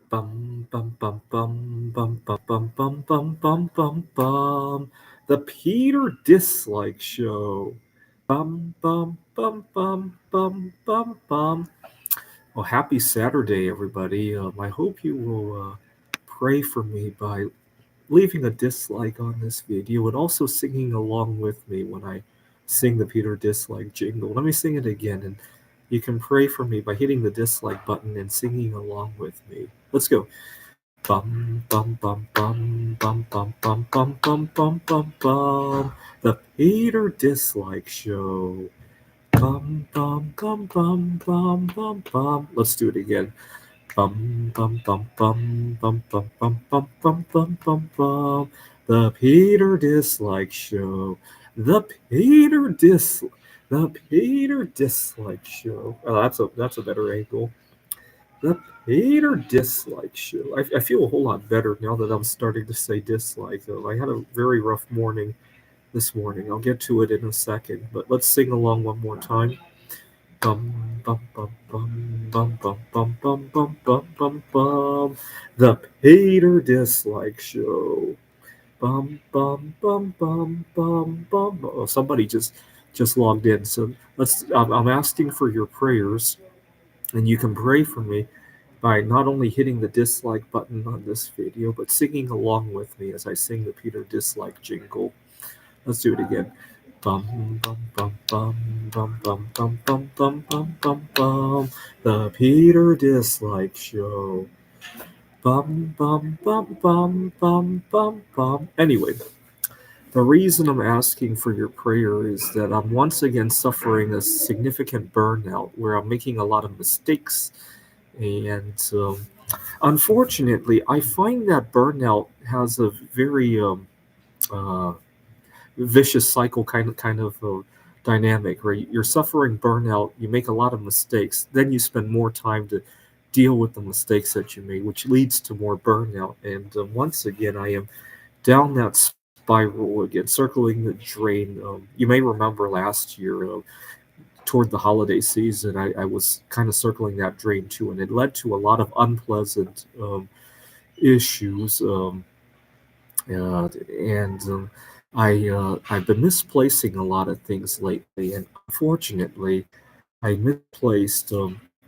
Bum bum bum bum bum bum bum bum bum bum bum bum. The Peter Dislike Show. Bum bum bum bum bum bum bum. Well, happy Saturday, everybody. I hope you will pray for me by leaving a dislike on this video and also singing along with me when I sing the Peter Dislike jingle. Let me sing it again, and you can pray for me by hitting the dislike button and singing along with me. Let's go. Bum bum bum bum bum bum bum bum bum bum bum bum. The Peter Dislike Show. Bum bum bum bum bum bum bum. Let's do it again. Bum bum bum bum bum bum bum bum bum bum bum bum. The Peter Dislike Show. The Peter Dislike. The Peter Dislike Show. Oh, that's a better angle. The Peter Dislike Show. I feel a whole lot better now that I'm starting to say dislike. I had a very rough morning this morning. I'll get to it in a second, but let's sing along one more time. Bum bum bum bum bum bum bum bum bum bum bum bum. The Peter Dislike Show. Bum bum bum bum bum bum. Oh, somebody just logged in, so let's. I'm asking for your prayers, and you can pray for me by not only hitting the dislike button on this video, but singing along with me as I sing the Peter Dislike jingle. Let's do it again. Bum bum bum bum bum bum bum bum bum bum bum bum. The Peter Dislike Show. Bum bum bum bum bum bum bum. Anyway, the reason I'm asking for your prayer is that I'm once again suffering a significant burnout where I'm making a lot of mistakes. And unfortunately, I find that burnout has a very uh, vicious cycle kind of dynamic where you're suffering burnout, you make a lot of mistakes, then you spend more time to deal with the mistakes that you made, which leads to more burnout. And once again, I am down that spiral again, circling the drain. You may remember last year, toward the holiday season, I was kind of circling that drain too, and it led to a lot of unpleasant issues. And I've been misplacing a lot of things lately, and unfortunately, I misplaced,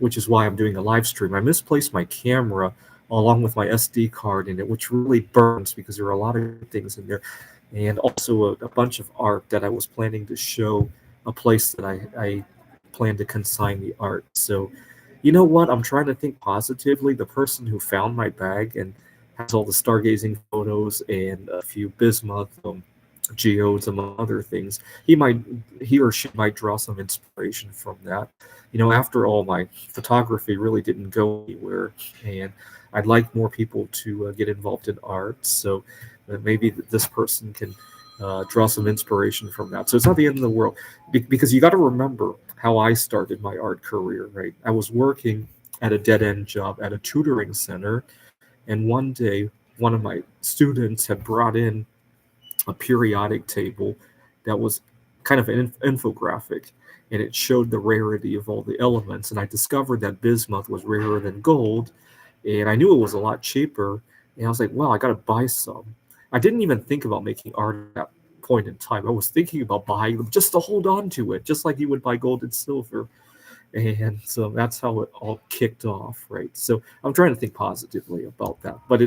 which is why I'm doing a live stream. I misplaced my camera along with my SD card in it, which really burns because there are a lot of good things in there, and also a bunch of art that I was planning to show a place that I plan to consign the art. So, you know what? I'm trying to think positively. The person who found my bag and has all the stargazing photos and a few bismuth geodes, among other things, he or she might draw some inspiration from that. You know, after all, my photography really didn't go anywhere, and I'd like more people to get involved in art. So maybe this person can draw some inspiration from that. So it's not the end of the world, because you got to remember how I started my art career. Right, I was working at a dead end job at a tutoring center, and one day one of my students had brought in a periodic table that was kind of an infographic, and it showed the rarity of all the elements. And I discovered that bismuth was rarer than gold, and I knew it was a lot cheaper. And I was like, well, I got to buy some. I didn't even think about making art at that point in time. I was thinking about buying them just to hold on to it, just like you would buy gold and silver. And so that's how it all kicked off, right? So I'm trying to think positively about that, but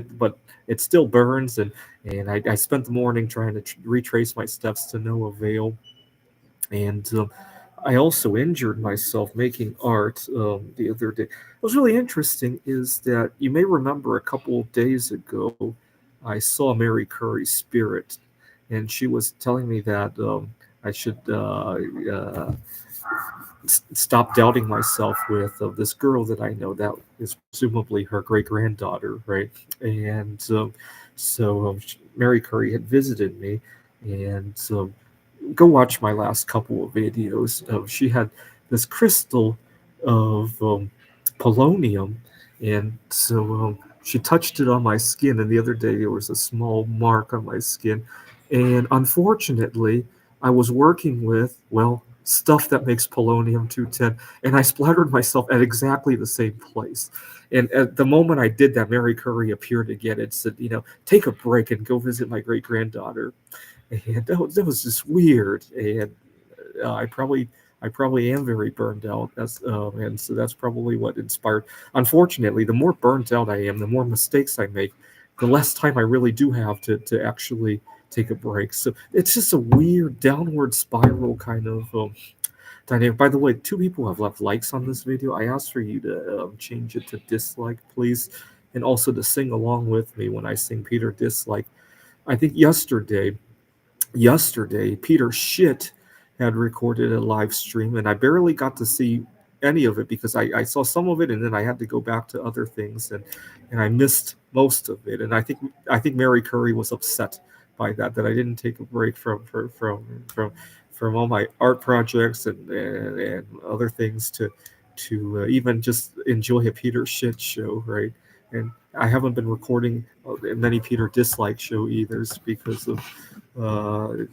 it still burns, and I spent the morning trying to retrace my steps to no avail. And I also injured myself making art the other day. What was really interesting is that you may remember a couple of days ago, I saw Mary Curry's spirit, and she was telling me that I should stop doubting myself with this girl that I know that is presumably her great granddaughter, right? And Mary Curry had visited me, and go watch my last couple of videos. She had this crystal of polonium, and she touched it on my skin. And the other day there was a small mark on my skin, and unfortunately, I was working with, well, stuff that makes polonium-210, and I splattered myself at exactly the same place. And at the moment I did that, Mary Curry appeared again and said, take a break and go visit my great granddaughter. And that was just weird. And I probably am very burned out. And so that's probably what inspired. Unfortunately, the more burnt out I am, the more mistakes I make, the less time I really do have to actually take a break. So it's just a weird downward spiral kind of dynamic. By the way, two people have left likes on this video. I asked for you to change it to dislike, please, and also to sing along with me when I sing Peter Dislike. I think yesterday Peter Shit had recorded a live stream, and I barely got to see any of it because I saw some of it and then I had to go back to other things, and I missed most of it. And I think Mary Curry was upset by that I didn't take a break from all my art projects and other things to even just enjoy a Peter Shit show, right? And I haven't been recording many Peter Dislike show either because of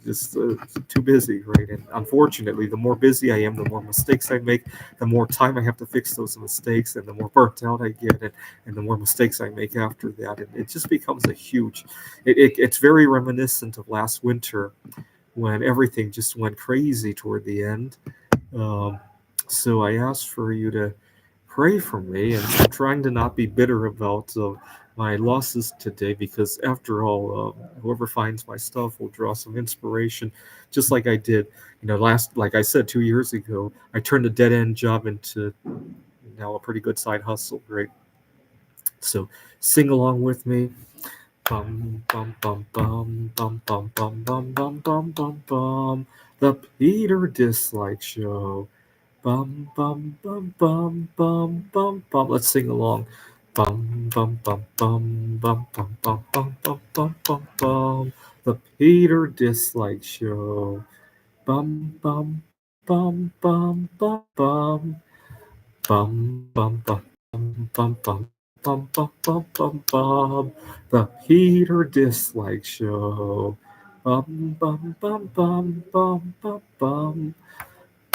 just too busy, right? And unfortunately, the more busy I am, the more mistakes I make, the more time I have to fix those mistakes, and the more burnt out I get, and the more mistakes I make after that. And it just becomes it's very reminiscent of last winter when everything just went crazy toward the end. Um, so I asked for you to pray for me, and I'm trying to not be bitter about my losses today because, after all, whoever finds my stuff will draw some inspiration, just like I did. Like I said 2 years ago, I turned a dead end job into now a pretty good side hustle. Right? So sing along with me. Bum bum bum bum bum bum bum bum bum bum bum bum. The Peter Dislike Show. Bum bum bum bum bum bum bum. Let's sing along. Bum bum bum bum bum bum bum bum bum bum bum bum. The Peter Dislike Show. Bum bum bum bum bum bum. Bum bum bum bum bum bum bum bum bum bum. The Peter Dislike Show. Bum bum bum bum bum bum bum.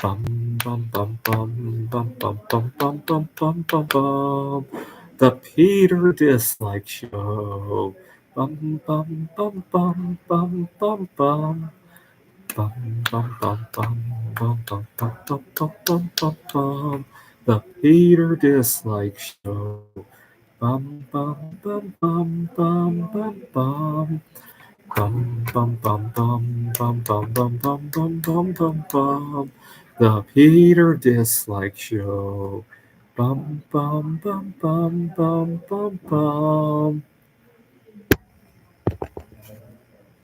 Bum bum bum bum bum bum bum bum bum bum bum bum. The Peter Dislike Show. Bum bum bum bum bum bum bum. Bum bum bum bum bum bum bum bum bum bum bum bum. The Peter Dislike Show. Bum bum bum bum bum bum bum. Bum bum bum bum bum bum bum bum bum bum bum bum. The Peter Dislike Show. Bum bum bum bum bum bum bum.